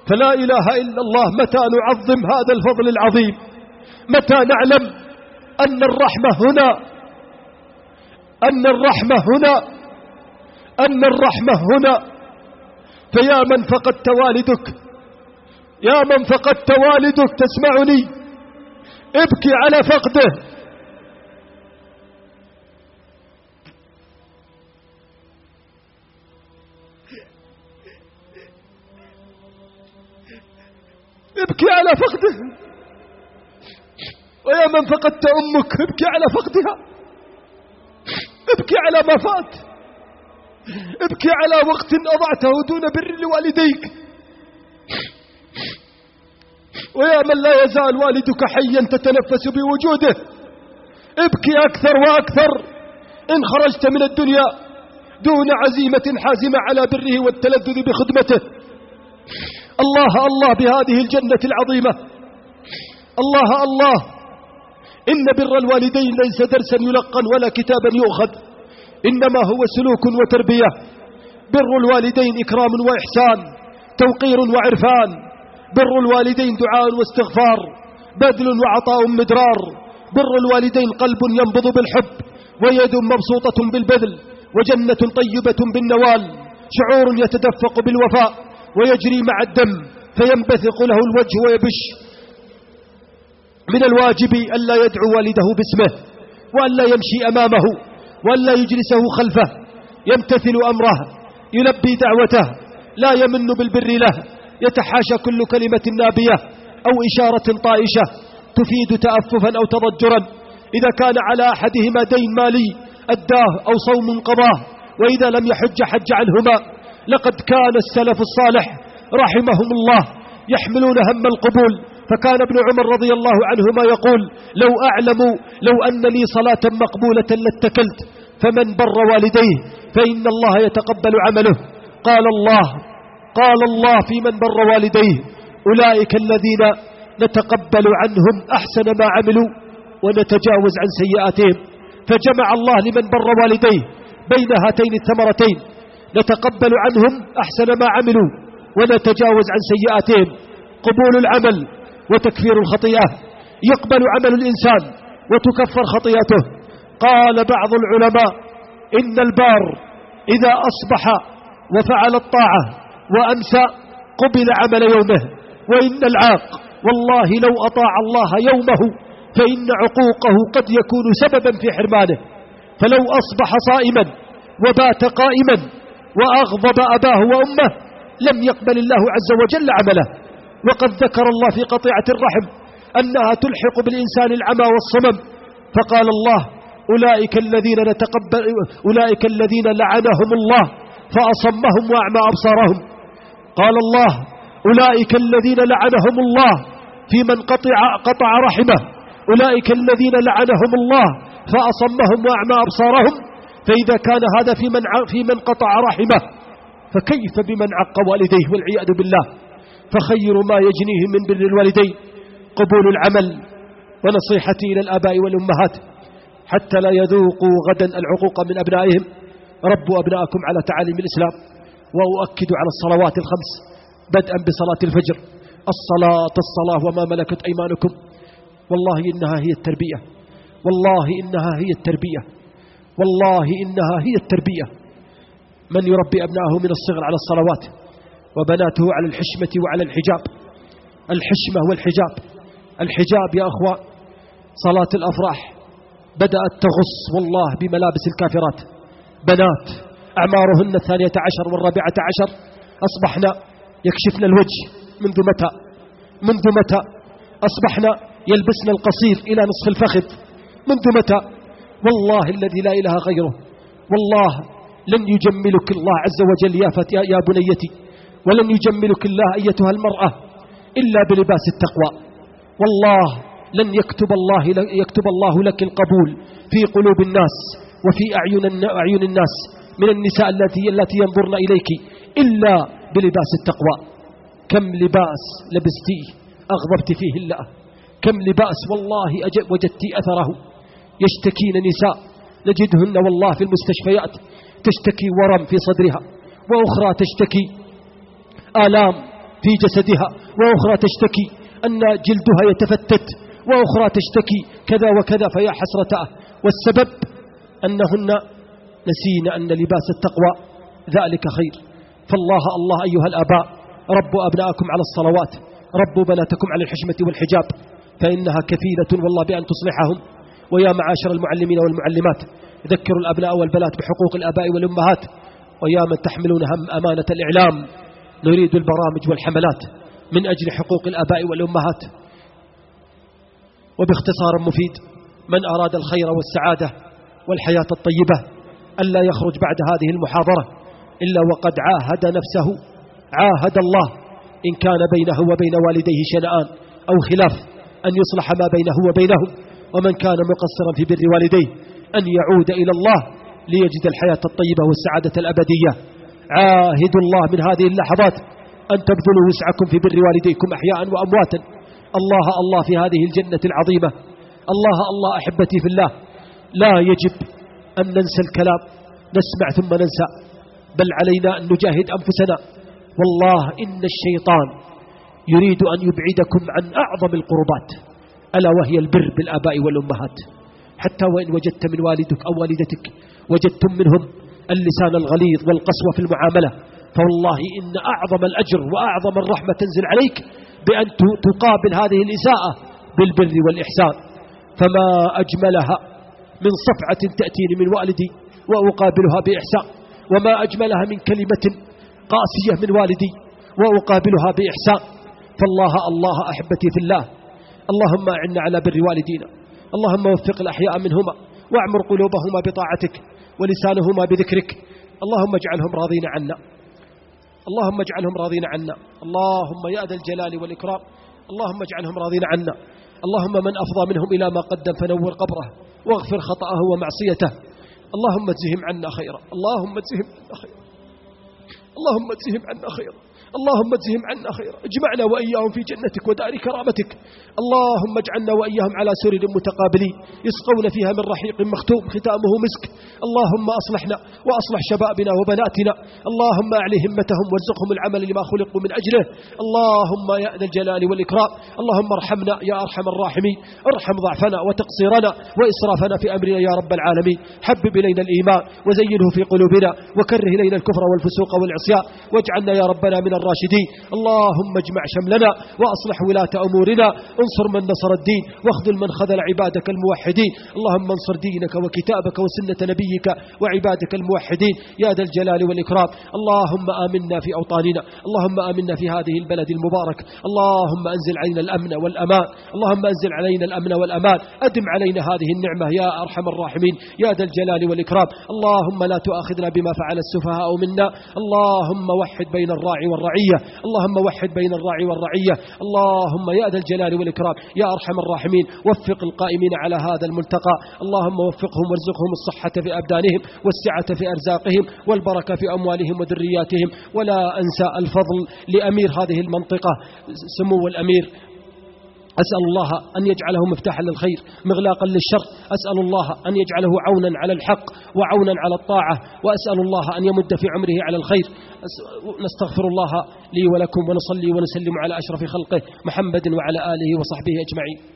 فلا إله إلا الله، متى نعظم هذا الفضل العظيم؟ متى نعلم أن الرحمة هنا؟ فيا من فقدت والدك، تسمعني، ابكي على فقده. ابكي على فقده. ويا من فقدت أمك، ابكي على فقدها، ابكي على ما فات. ابكي على وقت أضعته دون بر لوالديك. ويا من لا يزال والدك حيا تتنفس بوجوده، ابكي أكثر وأكثر إن خرجت من الدنيا دون عزيمة حازمة على بره والتلذذ بخدمته. الله الله بهذه الجنة العظيمة. الله الله، إن بر الوالدين ليس درسا يلقن ولا كتابا يؤخذ، إنما هو سلوك وتربية. بر الوالدين إكرام وإحسان، توقير وعرفان. بر الوالدين دعاء واستغفار، بذل وعطاء مدرار. بر الوالدين قلب ينبض بالحب، ويد مبسوطة بالبذل، وجنة طيبة بالنوال. شعور يتدفق بالوفاء ويجري مع الدم فينبثق له الوجه ويبش. من الواجب ألا يدعو والده باسمه، وألا يمشي أمامه، وألا يجلسه خلفه. يمتثل أمره، يلبي دعوته، لا يمن بالبر له، يتحاشى كل كلمة نابية أو إشارة طائشة تفيد تأففا أو تضجرا. إذا كان على أحدهما دين مالي أداه أو صوم قضاه، وإذا لم يحج حج عنهما. لقد كان السلف الصالح رحمهم الله يحملون هم القبول، فكان ابن عمر رضي الله عنهما يقول: لو أن لي صلاة مقبولة لاتكلت، فمن بر والديه فإن الله يتقبل عمله. قال الله في من بر والديه: أولئك الذين نتقبل عنهم أحسن ما عملوا ونتجاوز عن سيئاتهم. فجمع الله لمن بر والديه بين هاتين الثمرتين: نتقبل عنهم أحسن ما عملوا ونتجاوز عن سيئاتهم. قبول العمل وتكفير الخطيئة. يقبل عمل الإنسان وتكفر خطيئته. قال بعض العلماء: إن البار إذا أصبح وفعل الطاعة وأمسى قبل عمل يومه، وإن العاق والله لو أطاع الله يومه فإن عقوقه قد يكون سببا في حرمانه. فلو أصبح صائما وبات قائما وأغضب أباه وأمه لم يقبل الله عز وجل عمله. وقد ذكر الله في قطيعة الرحم أنها تلحق بالإنسان العمى والصمم، فقال الله: أولئك الذين لعنهم الله فأصمهم وأعمى أبصارهم. قال الله: أولئك الذين لعنهم الله في من قطع رحمه. أولئك الذين لعنهم الله فأصمهم وأعمى أبصارهم. فإذا كان هذا في من قطع رحمه، فكيف بمن عق والديه والعياذ بالله؟ فخير ما يجنيه من بر الوالدين قبول العمل. ونصيحتي إلى الآباء والأمهات حتى لا يذوقوا غدا العقوق من أبنائهم: ربوا أبنائكم على تعاليم الإسلام. وأؤكد على الصلوات الخمس بدءا بصلاة الفجر: الصلاة وما ملكت أيمانكم. والله إنها هي التربية، والله إنها هي التربية، والله إنها هي التربية. من يربي أبنائه من الصغر على الصلوات، وبناته على الحشمة وعلى الحجاب. الحشمة والحجاب. الحجاب يا أخوة، صلاة الأفراح بدأت تغص والله بملابس الكافرات. بنات أعمارهن 12 و14 أصبحنا يكشفن الوجه. منذ متى أصبحنا يلبسن القصير إلى نصف الفخذ؟ منذ متى؟ والله الذي لا إله غيره، والله لن يجملك الله عز وجل يا بنيتي، ولن يجملك الله أيتها المرأة إلا بلباس التقوى. والله لن يكتب الله لك القبول في قلوب الناس وفي أعين الناس من النساء التي ينظرن إليك إلا بلباس التقوى. كم لباس لبستيه أغضبت فيه الله، كم لباس والله وجدت أثره. يشتكين نساء نجدهن والله في المستشفيات تشتكي ورم في صدرها، وأخرى تشتكي آلام في جسدها، وأخرى تشتكي أن جلدها يتفتت، وأخرى تشتكي كذا وكذا. فيا حسرتها، والسبب أنهن نسين أن لباس التقوى ذلك خير. فالله الله أيها الآباء، ربوا أبناءكم على الصلوات، ربوا بناتكم على الحشمة والحجاب، فإنها كفيلة والله بأن تصلحهم. ويا معاشر المعلمين والمعلمات، ذكروا الأبناء والبنات بحقوق الآباء والأمهات. ويا من تحملون هم أمانة الإعلام، نريد البرامج والحملات من أجل حقوق الآباء والأمهات. وباختصار مفيد: من أراد الخير والسعادة والحياة الطيبة ألا يخرج بعد هذه المحاضرة إلا وقد عاهد نفسه، عاهد الله إن كان بينه وبين والديه شنآن أو خلاف أن يصلح ما بينه وبينهم، ومن كان مقصرا في بر والديه أن يعود إلى الله ليجد الحياة الطيبة والسعادة الأبدية. عاهد الله من هذه اللحظات أن تبذلوا وسعكم في بر والديكم أحياء وأمواتا. الله الله في هذه الجنة العظيمة. الله الله أحبتي في الله، لا يجب أن ننسى الكلام، نسمع ثم ننسى، بل علينا أن نجاهد أنفسنا. والله إن الشيطان يريد أن يبعدكم عن أعظم القربات، ألا وهي البر بالآباء والأمهات. حتى وإن وجدت من والدك أو والدتك وجدتم منهم اللسان الغليظ والقسوة في المعاملة، فوالله إن أعظم الأجر وأعظم الرحمة تنزل عليك بأن تقابل هذه الإساءة بالبر والإحسان. فما أجملها من صفعة تأتيني من والدي وأقابلها بإحسان، وما أجملها من كلمة قاسية من والدي وأقابلها بإحسان. فالله الله أحبتي في الله، اللهم أعنا على بر والدينا، اللهم وفق الأحياء منهما واعمر قلوبهما بطاعتك ولسانهما بذكرك. اللهم اجعلهم راضين عنا، اللهم اجعلهم راضين عنا، اللهم يا ذا الجلال والإكرام اللهم اجعلهم راضين عنا. اللهم من أفضى منهم إلى ما قدم فنور قبره واغفر خطأه ومعصيته. اللهم اجزهم عنا خيرا، اللهم اجزهم عنا خيرا، اللهم اجزهم عنا خيرا، اللهم اجزهم عنا خيرا. اجمعنا وإياهم في جنتك ودار كرامتك. اللهم اجعلنا وإياهم على سرر متقابلين يسقون فيها من رحيق مختوم ختامه مسك. اللهم أصلحنا وأصلح شبابنا وبناتنا، اللهم أعلي همتهم وارزقهم العمل لما خلقوا من أجله. اللهم يا ذا الجلال والإكرام اللهم ارحمنا يا أرحم الراحمين، ارحم ضعفنا وتقصيرنا وإسرافنا في أمرنا يا رب العالمين. حبب إلينا الإيمان وزينه في قلوبنا وكره إلينا الكفر والفسوق والعصيان واجعلنا يا ربنا من الراشدين. اللهم اجمع شملنا وأصلح ولاة أمورنا، انصر من نصر الدين واخذل من خذل عبادك الموحدين. اللهم انصر دينك وكتابك وسنة نبيك وعبادك الموحدين يا ذا الجلال والإكرام. اللهم آمنا في أوطاننا، اللهم آمنا في هذه البلد المبارك. اللهم أنزل علينا الأمن والأمان، اللهم أنزل علينا الأمن والأمان، أدم علينا هذه النعمة يا أرحم الراحمين يا ذا الجلال والإكرام. اللهم لا تؤاخذنا بما فعل السفهاء منا. اللهم وحد بين الراعي والرعية، اللهم وحد بين الراعي والرعية. اللهم يا ذا الجلال والإكرام يا أرحم الراحمين وفق القائمين على هذا الملتقى، اللهم وفقهم وارزقهم الصحة في أبدانهم والسعة في أرزاقهم والبركة في أموالهم وذرياتهم. ولا أنسى الفضل لأمير هذه المنطقة سمو الأمير، أسأل الله أن يجعله مفتاحا للخير مغلاقا للشر، أسأل الله أن يجعله عونا على الحق وعونا على الطاعة، وأسأل الله أن يمد في عمره على الخير. نستغفر الله لي ولكم ونصلي ونسلم على أشرف خلقه محمد وعلى آله وصحبه أجمعين.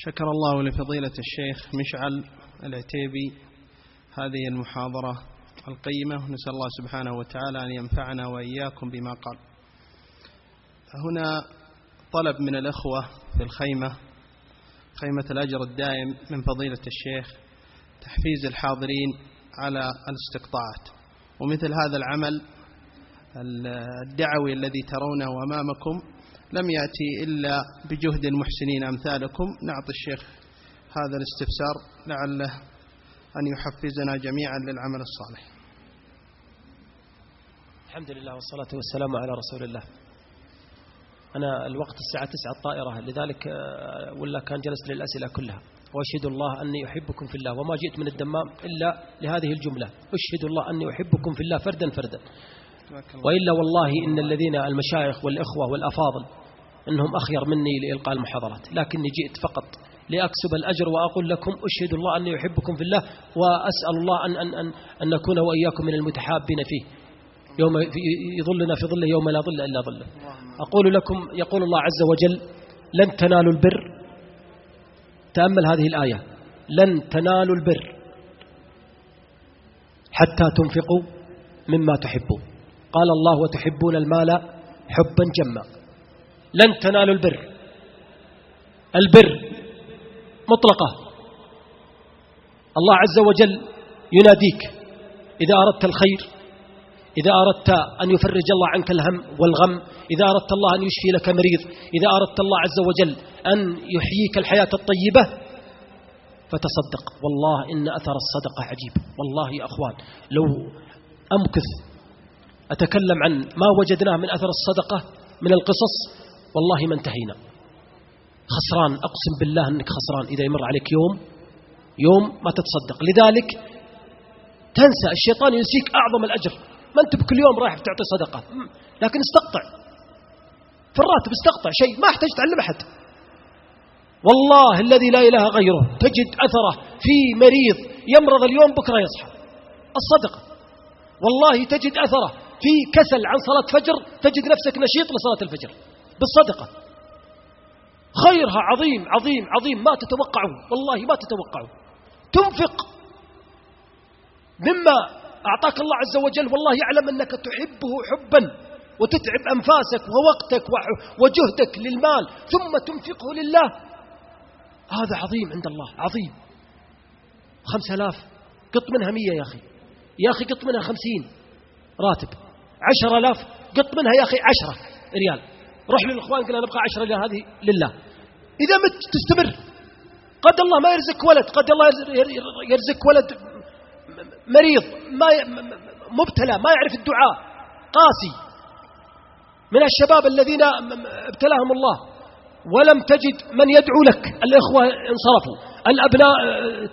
شكر الله لفضيلة الشيخ مشعل العتيبي هذه المحاضرة القيمة، نسأل الله سبحانه وتعالى أن ينفعنا وإياكم بما قال. هنا طلب من الأخوة في الخيمة، خيمة الأجر الدائم، من فضيلة الشيخ تحفيز الحاضرين على الاستقطاعات، ومثل هذا العمل الدعوي الذي ترونه أمامكم لم يأتي إلا بجهد المحسنين أمثالكم. نعطي الشيخ هذا الاستفسار لعله أن يحفزنا جميعا للعمل الصالح. الحمد لله والصلاة والسلام على رسول الله. أنا الوقت الساعة 9 الطائرة، لذلك ولا كان جلست للأسئلة كلها. وأشهد الله أني أحبكم في الله، وما جئت من الدمام إلا لهذه الجملة، أشهد الله أني أحبكم في الله فردا فردا. وإلا والله إن الذين المشايخ والإخوة والأفاضل إنهم أخير مني لإلقاء المحاضرات، لكني جئت فقط لأكسب الأجر وأقول لكم أشهد الله أني أحبكم في الله، وأسأل الله أن نكون وإياكم من المتحابين فيه يوم يظلنا في ظله يوم لا ظل إلا ظله. أقول لكم يقول الله عز وجل لن تنالوا البر، تأمل هذه الآية، لن تنالوا البر حتى تنفقوا مما تحبون. قال الله وتحبون المال حبا جما. لن تنالوا البر، البر مطلقة الله عز وجل يناديك إذا أردت الخير، إذا أردت أن يفرج الله عنك الهم والغم، إذا أردت الله أن يشفي لك مريض، إذا أردت الله عز وجل أن يحييك الحياة الطيبة فتصدق. والله إن أثر الصدقة عجيب. والله يا أخوان لو أمكث أتكلم عن ما وجدناه من أثر الصدقة من القصص والله ما انتهينا. خسران، أقسم بالله أنك خسران إذا يمر عليك يوم ما تتصدق. لذلك تنسى، الشيطان ينسيك أعظم الأجر. ما أنت بكل يوم رايح تعطي صدقة، لكن استقطع في الراتب، استقطع شيء ما احتاج تعلم أحد. والله الذي لا إله غيره تجد أثره في مريض يمرض اليوم بكرة يصحى. الصدقة والله تجد أثره في كسل عن صلاة فجر، تجد نفسك نشيط لصلاة الفجر بالصدقة. خيرها عظيم عظيم عظيم ما تتوقعوا، والله ما تتوقعوا. تنفق مما أعطاك الله عز وجل، والله يعلم أنك تحبه حبا وتتعب أنفاسك ووقتك وجهدك للمال ثم تنفقه لله. هذا عظيم عند الله، عظيم. 5000 قط منها 100 يا أخي قط منها 50 راتب. 10,000 قط منها يا أخي 10 ريال. روح للإخوان قل نبقى 10 ريال هذه لله. إذا مت تستمر. قد الله ما يرزق ولد، قد الله يرزق ولد مريض مبتلى ما يعرف الدعاء، قاسي، من الشباب الذين ابتلاهم الله ولم تجد من يدعو لك. الإخوة انصرفوا، الأبناء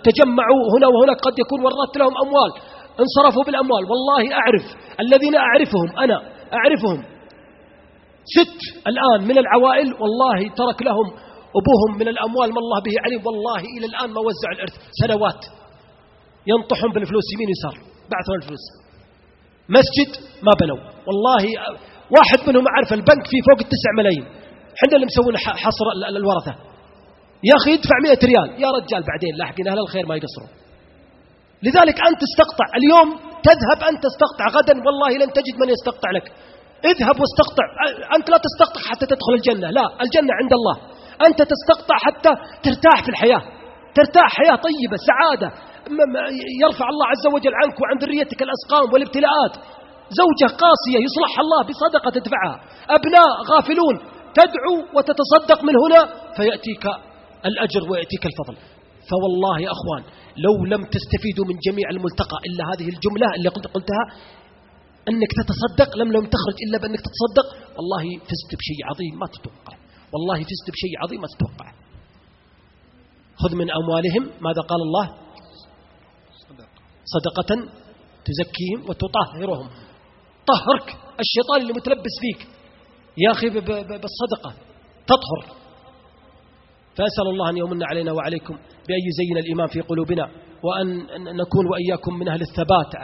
تجمعوا هنا وهناك، قد يكون ورثت لهم أموال انصرفوا بالأموال. والله أعرف الذين أعرفهم، أنا أعرفهم 6 الآن من العوائل والله ترك لهم أبوهم من الأموال ما الله به عليم. والله إلى الآن ما وزع الإرث، سنوات ينطحون بالفلوس يمين يسار، بعثوا الفلوس. مسجد ما بنوا. والله واحد منهم أعرف البنك فيه فوق 9 ملايين، حنا اللي مسوون حصر الورثة. يا أخي يدفع 100 ريال يا رجال، بعدين لاحقين أهل الخير ما يقصرون. لذلك أنت استقطع اليوم، تذهب أنت تستقطع، غدا والله لن تجد من يستقطع لك. اذهب واستقطع. أنت لا تستقطع حتى تدخل الجنة، لا، الجنة عند الله. أنت تستقطع حتى ترتاح في الحياة، ترتاح حياة طيبة سعادة، يرفع الله عز وجل عنك وعن ذريتك الأسقام والابتلاءات. زوجة قاسية يصلحها الله بصدقة تدفعها، أبناء غافلون تدعو وتتصدق من هنا فيأتيك الأجر ويأتيك الفضل. فوالله يا أخوان لو لم تستفيدوا من جميع الملتقى إلا هذه الجملة اللي قلتها، أنك تتصدق، لم تخرج إلا بأنك تتصدق، والله فزت بشيء عظيم ما تتوقع. والله فزت بشيء عظيم ما تتوقع. خذ من أموالهم ماذا قال الله؟ صدقة تزكيهم وتطهرهم. طهرك الشيطان اللي متلبس فيك يا أخي بالصدقة تطهر. فأسأل الله أن يمن علينا وعليكم بأن يزين الإيمان في قلوبنا، وأن نكون وإياكم من أهل الثبات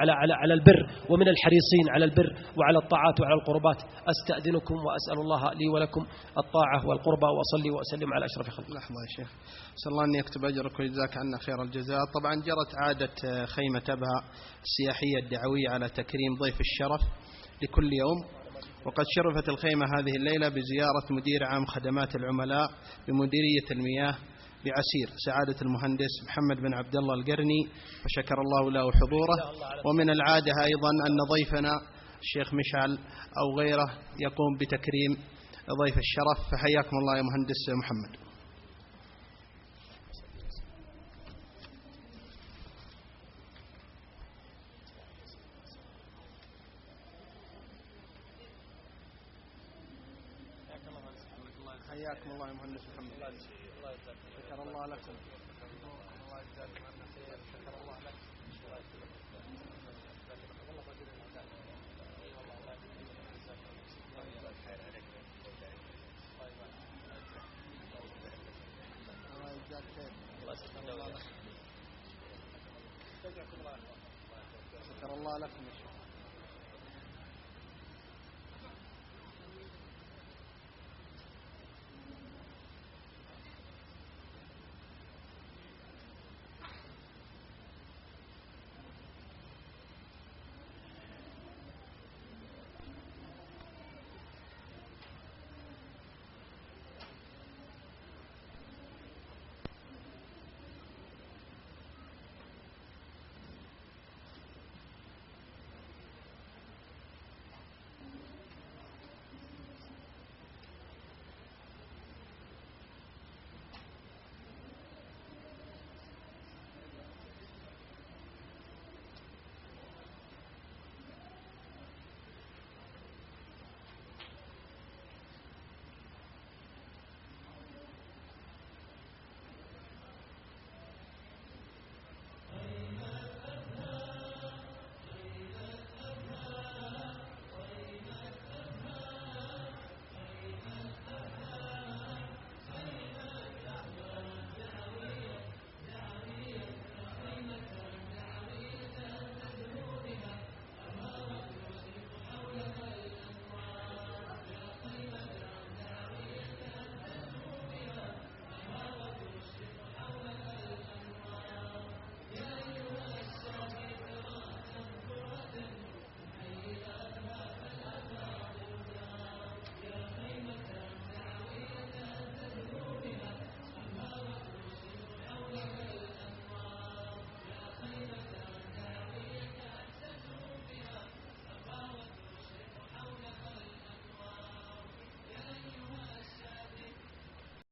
على البر، ومن الحريصين على البر وعلى الطاعات وعلى القربات. أستأذنكم وأسأل الله لي ولكم الطاعة والقربة، وأصلي وأسلم على أشرف خلق. لحظة يا شيخ، أسأل الله أن يكتب أجرك ويجزاك عنا خير الجزاء. طبعا جرت عادة خيمة أبها السياحية الدعوية على تكريم ضيف الشرف لكل يوم، وقد شرفت الخيمة هذه الليلة بزيارة مدير عام خدمات العملاء بمديرية المياه بعسير سعادة المهندس محمد بن عبد الله القرني، وشكر الله له حضوره. ومن العادة أيضا أن ضيفنا الشيخ مشعل أو غيره يقوم بتكريم ضيف الشرف، فحياكم الله يا مهندس محمد. حياكم الله يا مهندس محمد، شكر الله لكم. الله يجزاكم عنا خير، شكر الله لك. الله يجزاك خير، شكر الله لكم.